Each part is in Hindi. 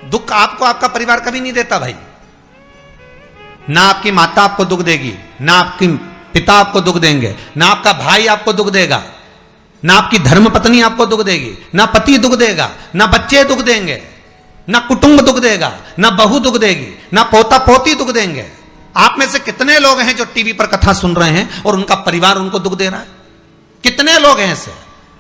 दुख आपको आपका परिवार कभी नहीं देता भाई। ना आपकी माता आपको दुख देगी, ना आपकी पिता आपको दुख देंगे, ना आपका भाई आपको दुख देगा, ना आपकी धर्म पत्नी आपको दुख देगी, ना पति दुख देगा, ना बच्चे दुख देंगे, ना कुटुंब दुख देगा, ना बहू दुख देगी, ना पोता पोती दुख देंगे। आप में से कितने लोग हैं जो टीवी पर कथा सुन रहे हैं और उनका परिवार उनको दुख दे रहा है? कितने लोग हैं ऐसे?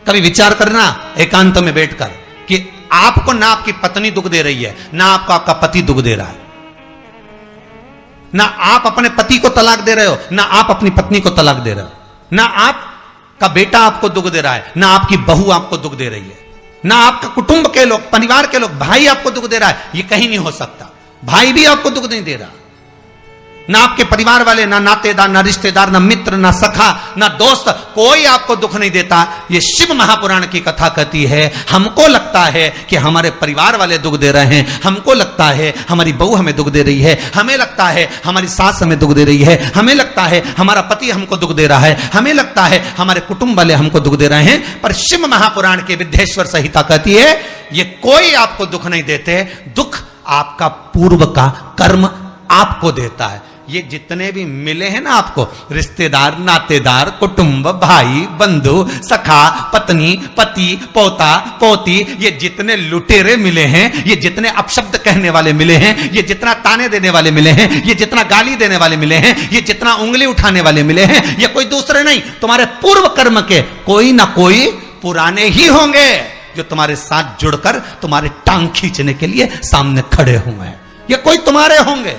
कभी विचार करना एकांत में बैठकर कि आपको ना आपकी पत्नी दुख दे रही है, ना आपको आपका पति दुख दे रहा है, ना आप अपने पति को तलाक दे रहे हो, ना आप अपनी पत्नी को तलाक दे रहे हो, ना आपका बेटा आपको दुख दे रहा है, ना आपकी बहू आपको दुख दे रही है, ना आपका कुटुंब के लोग, परिवार के लोग, भाई आपको दुख दे रहा है। ये कहीं नहीं हो सकता। भाई भी आपको दुख नहीं दे रहा, ना आपके परिवार वाले, ना नातेदार, ना रिश्तेदार, ना मित्र, ना सखा, ना दोस्त, कोई आपको दुख नहीं देता। ये शिव महापुराण की कथा कहती है हमको लगता है कि हमारे परिवार वाले दुख दे रहे हैं, हमको लगता है हमारी बहू हमें दुख दे रही है, हमें लगता है हमारी सास हमें दुख दे रही है, हमें लगता है हमारा पति हमको दुख दे रहा है, हमें लगता है हमारे कुटुंब वाले हमको दुख दे रहे हैं। पर शिव महापुराण की विद्येश्वर संहिता कहती है ये कोई आपको दुख नहीं देते, दुख आपका पूर्व का कर्म आपको देता है। ये जितने भी मिले हैं ना आपको, रिश्तेदार, नातेदार, कुटुंब, भाई, बंधु, सखा, पत्नी, पति, पोता, पोती, ये जितने लुटेरे मिले हैं, ये जितने अपशब्द कहने वाले मिले हैं, ये जितना ताने देने वाले मिले हैं, ये जितना गाली देने वाले मिले हैं, ये जितना उंगली उठाने वाले मिले हैं, ये कोई दूसरे नहीं, तुम्हारे पूर्व कर्म के कोई ना कोई पुराने ही होंगे जो तुम्हारे साथ जुड़कर तुम्हारे टांग खींचने के लिए सामने खड़े हुए हैं। ये कोई तुम्हारे होंगे।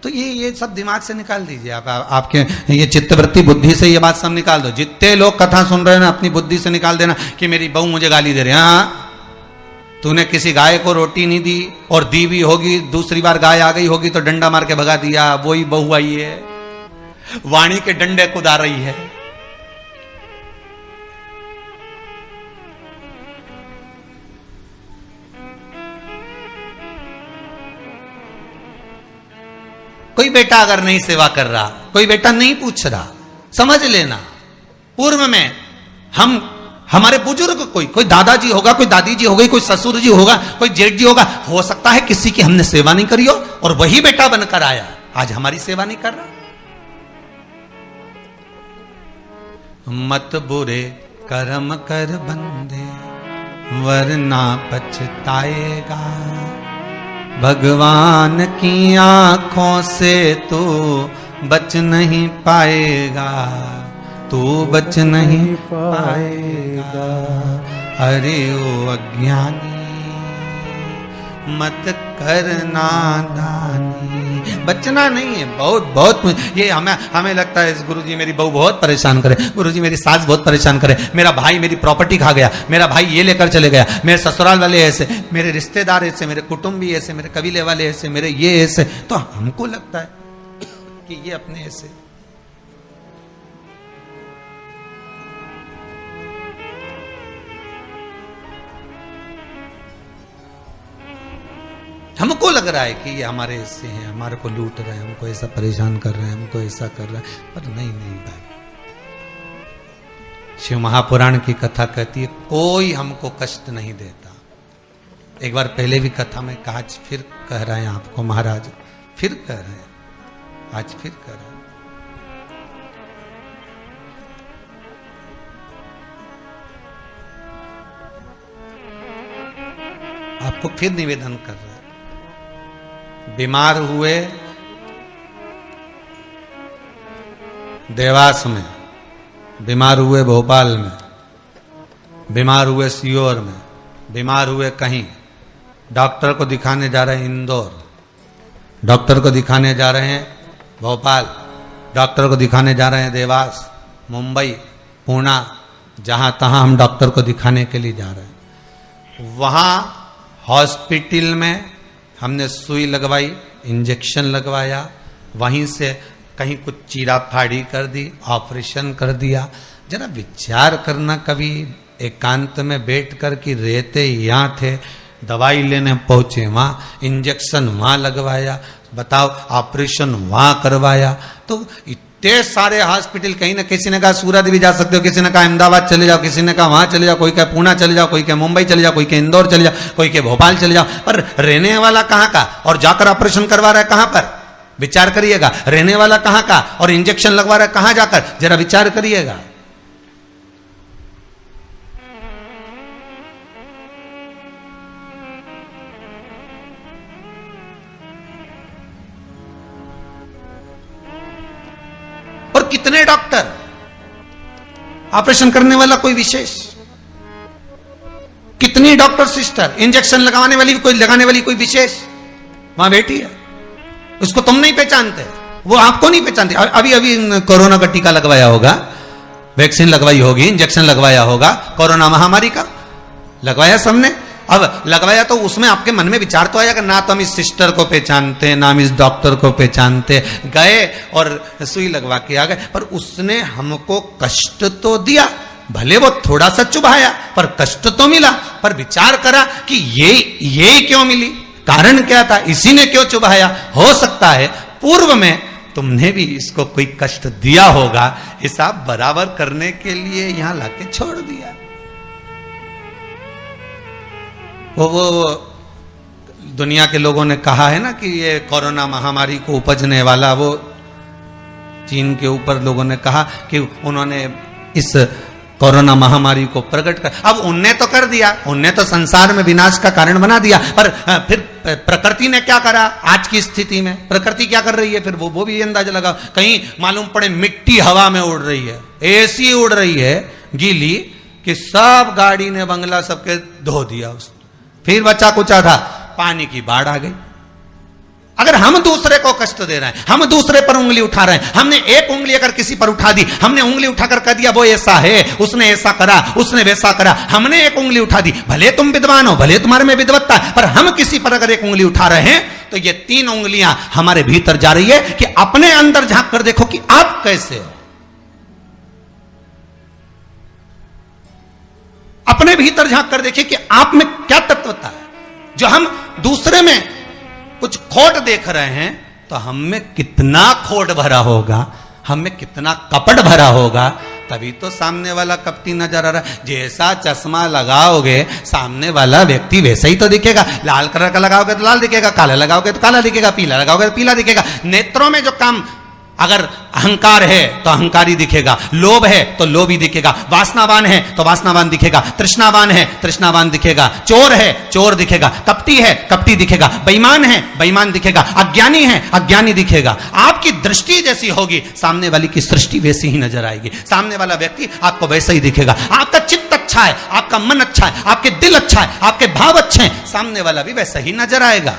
तो ये सब दिमाग से निकाल दीजिए आप, आपके ये चित्तवृत्ति बुद्धि से ये बात सब निकाल दो। जितने लोग कथा सुन रहे हैं ना, अपनी बुद्धि से निकाल देना कि मेरी बहू मुझे गाली दे रही है। हाँ, तूने किसी गाय को रोटी नहीं दी और दी भी होगी, दूसरी बार गाय आ गई होगी तो डंडा मार के भगा दिया, वही बहू आई है, वाणी के डंडे कुदा रही है। कोई बेटा अगर नहीं सेवा कर रहा, कोई बेटा नहीं पूछ रहा, समझ लेना पूर्व में हमारे बुजुर्ग, कोई दादाजी होगा, कोई दादी जी होगी, कोई ससुर जी होगा, कोई जेठ जी होगा, हो सकता है किसी की हमने सेवा नहीं करी हो और वही बेटा बनकर आया, आज हमारी सेवा नहीं कर रहा। मत बुरे कर्म कर बंदे वरना पछताएगा, भगवान की आंखों से तू बच नहीं पाएगा, तू बच नहीं पाएगा। अरे ओ अज्ञानी मत करना दानी, बचना नहीं है। बहुत ये हमें लगता है गुरुजी मेरी बहू बहुत परेशान करे, गुरुजी मेरी सास बहुत परेशान करे, मेरा भाई मेरी प्रॉपर्टी खा गया, मेरा भाई ये लेकर चले गया, मेरे ससुराल वाले ऐसे, मेरे रिश्तेदार ऐसे, मेरे कुटुंबी ऐसे, मेरे कबीले वाले ऐसे, मेरे ये ऐसे। तो हमको लगता है कि ये अपने ऐसे। हमको लग रहा है कि ये हमारे ऐसे हैं, हमारे को लूट रहे हैं, हमको ऐसा परेशान कर रहे हैं, हमको ऐसा कर रहे हैं, पर नहीं भाई। शिव महापुराण की कथा कहती है कोई हमको कष्ट नहीं देता। एक बार पहले भी कथा में कहा, आज फिर कह रहे हैं आपको महाराज, फिर कह रहे हैं, आज फिर कह रहे हैं। आपको फिर निवेदन कर रहे हैं, बीमार हुए देवास में, बीमार हुए भोपाल में, बीमार हुए सीहोर में, बीमार हुए कहीं, डॉक्टर को दिखाने जा रहे हैं इंदौर, डॉक्टर को दिखाने जा रहे हैं भोपाल, डॉक्टर को दिखाने जा रहे हैं देवास, मुंबई, पुणे, जहां तहां हम डॉक्टर को दिखाने के लिए जा रहे हैं। वहां हॉस्पिटल में हमने सुई लगवाई, इंजेक्शन लगवाया, वहीं से कहीं कुछ चीरा फाड़ी कर दी, ऑपरेशन कर दिया। जरा विचार करना कभी एकांत में बैठ कर कि रहते यहाँ थे, दवाई लेने पहुंचे वहां, इंजेक्शन वहां लगवाया, बताओ ऑपरेशन वहां करवाया, तो इतने सारे हॉस्पिटल, कहीं ना किसी ने कहा सूरत भी जा सकते हो, किसी ने कहा अहमदाबाद चले जाओ, किसी ने कहा वहां चले जाओ, कोई कहे पूना चले जाओ, कोई कहे मुंबई चले जाओ, कोई कहे इंदौर चले जाओ, कोई कहे भोपाल चले जाओ, पर रहने वाला कहां का और जाकर ऑपरेशन करवा रहा है कहां पर? विचार करिएगा। रहने वाला कहां का और इंजेक्शन लगवा रहा है कहां जाकर? जरा विचार करिएगा। और कितने डॉक्टर, ऑपरेशन करने वाला कोई विशेष, कितनी डॉक्टर सिस्टर, इंजेक्शन लगाने वाली कोई विशेष वहां बैठी है, उसको तुम नहीं पहचानते, वो आपको नहीं पहचानते। अभी कोरोना का टीका लगवाया होगा, वैक्सीन लगवाई होगी, इंजेक्शन लगवाया होगा, कोरोना महामारी का लगवाया सबने। अब लगवाया तो उसमें आपके मन में विचार तो आया कि ना तो हम इस सिस्टर को पहचानते, ना हम इस डॉक्टर को पहचानते, गए और सुई लगवा के आ गए, पर उसने हमको कष्ट तो दिया, भले वो थोड़ा सा चुभाया पर कष्ट तो मिला। पर विचार करा कि ये क्यों मिली, कारण क्या था, इसी ने क्यों चुभाया? हो सकता है पूर्व में तुमने भी इसको कोई कष्ट दिया होगा, हिसाब बराबर करने के लिए यहां लाके छोड़ दिया। वो दुनिया के लोगों ने कहा है ना कि ये कोरोना महामारी को उपजने वाला, वो चीन के ऊपर लोगों ने कहा कि उन्होंने इस कोरोना महामारी को प्रकट कर, अब उनने तो कर दिया, उनने तो संसार में विनाश का कारण बना दिया, पर फिर प्रकृति ने क्या करा? आज की स्थिति में प्रकृति क्या कर रही है? फिर वो भी अंदाजा लगाओ। कहीं मालूम पड़े मिट्टी हवा में उड़ रही है, ऐसी उड़ रही है गीली कि सब गाड़ी ने बंगला सबके धो दिया उसने। फिर बचा कुचा था, पानी की बाढ़ आ गई। अगर हम दूसरे को कष्ट दे रहे हैं, हम दूसरे पर उंगली उठा रहे हैं, हमने एक उंगली अगर किसी पर उठा दी, हमने उंगली उठाकर कह दिया वो ऐसा है, उसने ऐसा करा, उसने वैसा करा, हमने एक उंगली उठा दी, भले तुम विद्वान हो, भले तुम्हारे में विद्वत्ता है, पर हम किसी पर अगर एक उंगली उठा रहे हैं तो ये 3 उंगलियां हमारे भीतर जा रही है कि अपने अंदर झांक कर देखो कि आप कैसे हो, अपने भीतर झांक कर देखिए कि आप में क्या तत्वता है। जो हम दूसरे में कुछ खोट देख रहे हैं तो हम में कितना खोट भरा होगा, हम में कितना कपट भरा होगा, तभी तो सामने वाला कपटी नजर आ रहा है। जैसा चश्मा लगाओगे सामने वाला व्यक्ति वैसा ही तो दिखेगा। लाल कलर का लगाओगे तो लाल दिखेगा, काला लगाओगे तो काला दिखेगा, पीला लगाओगे तो पीला दिखेगा। नेत्रों में जो काम, अगर अहंकार है तो अहंकारी दिखेगा, लोभ है तो लोभी दिखेगा, वासनावान है तो वासनावान दिखेगा, तृष्णावान है तृष्णावान दिखेगा, चोर है चोर दिखेगा, कपटी है कपटी दिखेगा, बेईमान है बेईमान दिखेगा, अज्ञानी है अज्ञानी दिखेगा। आपकी दृष्टि जैसी होगी सामने वाली की सृष्टि वैसी ही नजर आएगी, सामने वाला व्यक्ति आपको वैसा ही दिखेगा। आपका चित्त अच्छा है, आपका मन अच्छा है, आपके दिल अच्छा है, आपके भाव अच्छे हैं, सामने वाला भी वैसा ही नजर आएगा।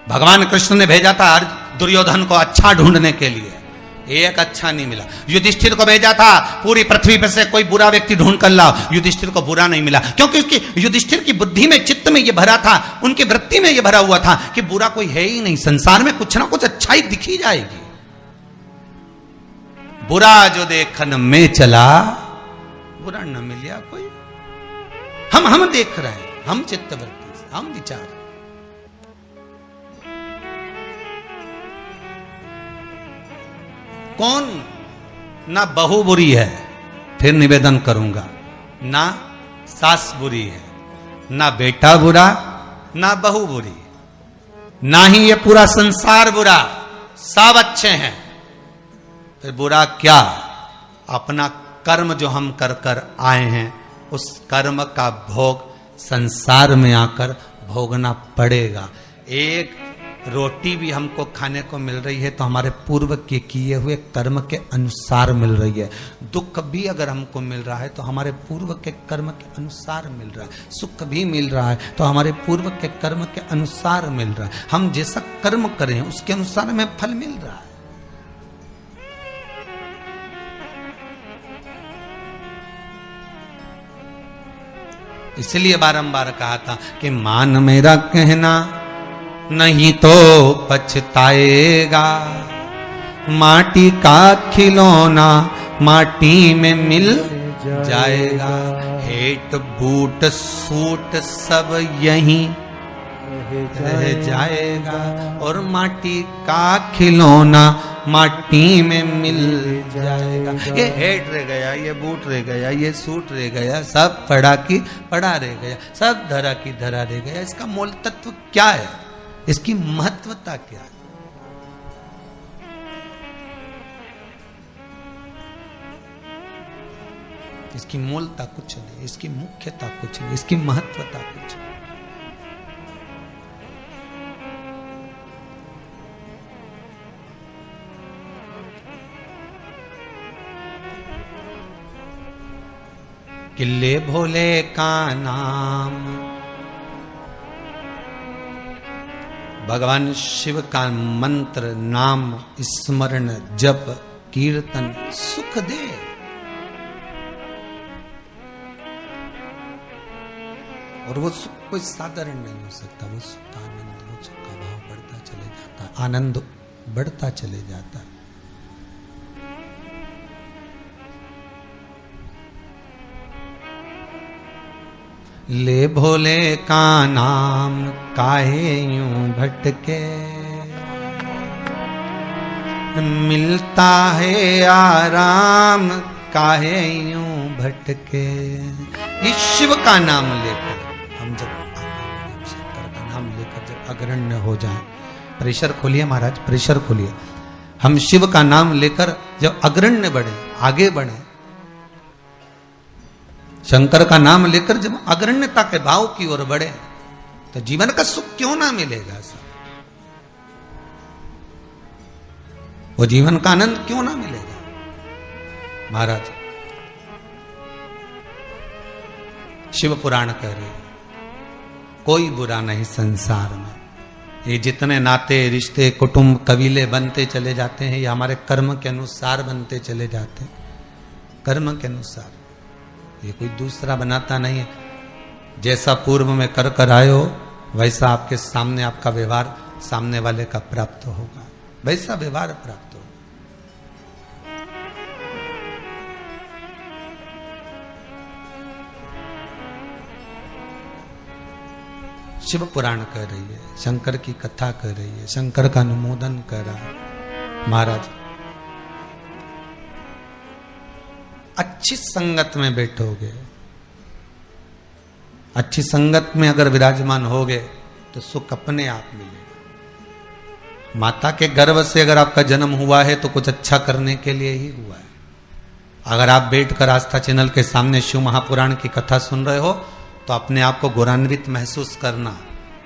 भगवान कृष्ण ने भेजा था दुर्योधन को अच्छा ढूंढने के लिए, एक अच्छा नहीं मिला। युधिष्ठिर को भेजा था पूरी पृथ्वी पर से कोई बुरा व्यक्ति ढूंढ कर लाओ, युधिष्ठिर को बुरा नहीं मिला, क्योंकि उसकी युधिष्ठिर की बुद्धि में, चित्त में ये भरा था, उनकी वृत्ति में ये भरा हुआ था कि बुरा कोई है ही नहीं, संसार में कुछ ना कुछ अच्छाई दिखी जाएगी। बुरा जो देखन में चला बुरा न मिलिया कोई। हम देख रहे हैं, हम चित्तवृत्ति से, हम विचार, कौन ना बहू बुरी है, फिर निवेदन करूंगा, ना सास बुरी है, ना बेटा बुरा, ना बहू बुरी, ना ही ये पूरा संसार बुरा, सब अच्छे हैं। फिर बुरा क्या? अपना कर्म जो हम कर कर आए हैं, उस कर्म का भोग संसार में आकर भोगना पड़ेगा। एक रोटी भी हमको खाने को मिल रही है तो हमारे पूर्व के किए हुए कर्म के अनुसार मिल रही है। दुख भी अगर हमको मिल रहा है तो हमारे पूर्व के कर्म के अनुसार मिल रहा है। सुख भी मिल रहा है तो हमारे पूर्व के कर्म के अनुसार मिल रहा है। हम जैसा कर्म करें उसके अनुसार हमें फल मिल रहा है। इसलिए बारंबार कहा था कि मान मेरा कहना नहीं तो पछताएगा, माटी का खिलौना माटी में मिल जाएगा, हेट बूट सूट सब यहीं रह जाएगा, और माटी का खिलौना माटी में मिल जाएगा। ये हेड रह गया, ये बूट रह गया, ये सूट रह गया, सब पड़ा की पड़ा रह गया, सब धरा की धरा रह गया। इसका मूल तत्व क्या है? इसकी महत्वता क्या है? इसकी मूलता कुछ नहीं, इसकी मुख्यता कुछ नहीं, इसकी महत्वता कुछ नहीं। किले भोले का नाम, भगवान शिव का मंत्र, नाम स्मरण जप कीर्तन सुख दे। और वो सुख कोई साधारण नहीं हो सकता। वो सुख का आनंद, वो सुख का भाव बढ़ता चले जाता है, आनंद बढ़ता चले जाता है। ले भोले का नाम काहे यूं भटके, मिलता है आराम काहे यूं भटके। ये शिव का नाम लेकर हम जब शंकर का नाम लेकर जब अग्रण्य हो जाएं, प्रेशर खोलिए महाराज, प्रेशर खोलिए। हम शिव का नाम लेकर जब अग्रण्य बढ़े, आगे बढ़े, शंकर का नाम लेकर जब अग्रण्यता के भाव की ओर बढ़े, तो जीवन का सुख क्यों ना मिलेगा सर? वो जीवन का आनंद क्यों ना मिलेगा? महाराज शिव पुराण कह रहे, कोई बुरा नहीं संसार में। ये जितने नाते रिश्ते कुटुंब कबीले बनते चले जाते हैं, ये हमारे कर्म के अनुसार बनते चले जाते हैं, कर्म के अनुसार। ये कोई दूसरा बनाता नहीं है। जैसा पूर्व में कर कर आए हो, वैसा आपके सामने आपका व्यवहार सामने वाले का प्राप्त होगा, वैसा व्यवहार प्राप्त होगा। शिव पुराण कह रही है, शंकर की कथा कह रही है, शंकर का अनुमोदन कर रहा है। महाराज अच्छी संगत में बैठोगे, अच्छी संगत में अगर विराजमान होगे तो सुख अपने आप मिलेगा। माता के गर्भ से अगर आपका जन्म हुआ है तो कुछ अच्छा करने के लिए ही हुआ है। अगर आप बैठकर आस्था चैनल के सामने शिव महापुराण की कथा सुन रहे हो तो अपने आप को गौरवान्वित महसूस करना।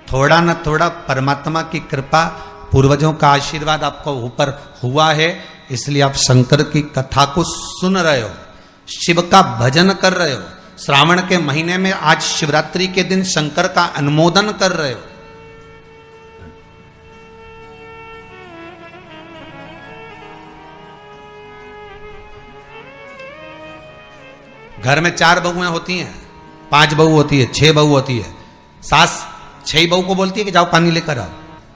थोड़ा न थोड़ा परमात्मा की कृपा, पूर्वजों का आशीर्वाद आपको ऊपर हुआ है, इसलिए आप शंकर की कथा को सुन रहे हो, शिव का भजन कर रहे हो। श्रावण के महीने में आज शिवरात्रि के दिन शंकर का अनुमोदन कर रहे हो। घर में 4 बहुएं होती हैं, 5 बहू होती है, 6 बहू होती है। सास 6 बहू को बोलती है कि जाओ पानी लेकर आओ,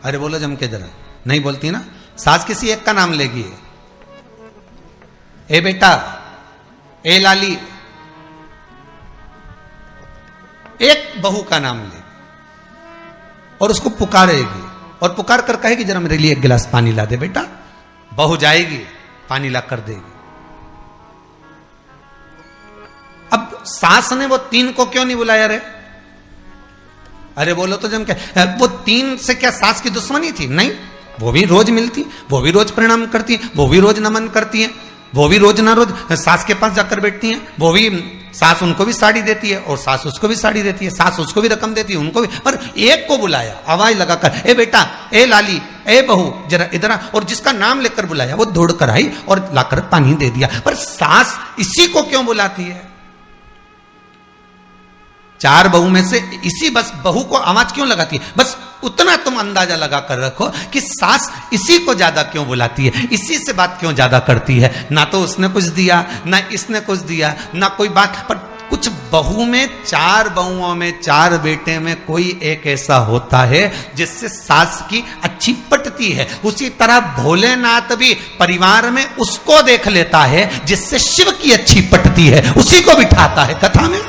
अरे बोलो जम के जरा, नहीं बोलती ना। सास किसी एक का नाम लेगी, ए बेटा, ए लाली, एक बहू का नाम लेगी और उसको पुकारेगी और पुकार कर कहेगी जरा मेरे लिए 1 गिलास पानी ला दे बेटा। बहू जाएगी, पानी ला कर देगी। अब सास ने वो 3 को क्यों नहीं बुलाया रे? अरे बोलो तो जम क्या, वो 3 से क्या सास की दुश्मनी थी? नहीं, वो भी रोज मिलती, वो भी रोज प्रणाम करती है, वो भी रोज नमन करती है, वो भी रोज ना रोज सास के पास जाकर बैठती हैं, वो भी सास उनको भी साड़ी देती है और सास उसको भी साड़ी देती है, सास उसको भी रकम देती है, उनको भी। पर एक को बुलाया आवाज लगाकर, ए बेटा, ए लाली, ए बहू, जरा इधर आ, और जिसका नाम लेकर बुलाया वो दौड़ कर आई और लाकर पानी दे दिया। पर सास इसी को क्यों बुलाती है? 4 बहू में से इसी बस बहू को आवाज क्यों लगाती है? बस उतना तुम अंदाजा लगा कर रखो कि सास इसी को ज्यादा क्यों बुलाती है, इसी से बात क्यों ज्यादा करती है। ना तो उसने कुछ दिया, ना इसने कुछ दिया, ना कोई बात। पर कुछ बहू में, 4 बहुओं में, 4 बेटे में कोई एक ऐसा होता है जिससे सास की अच्छी पटती है। उसी तरह भोलेनाथ भी परिवार में उसको देख लेता है जिससे शिव की अच्छी पटती है, उसी को बिठाता है कथा में।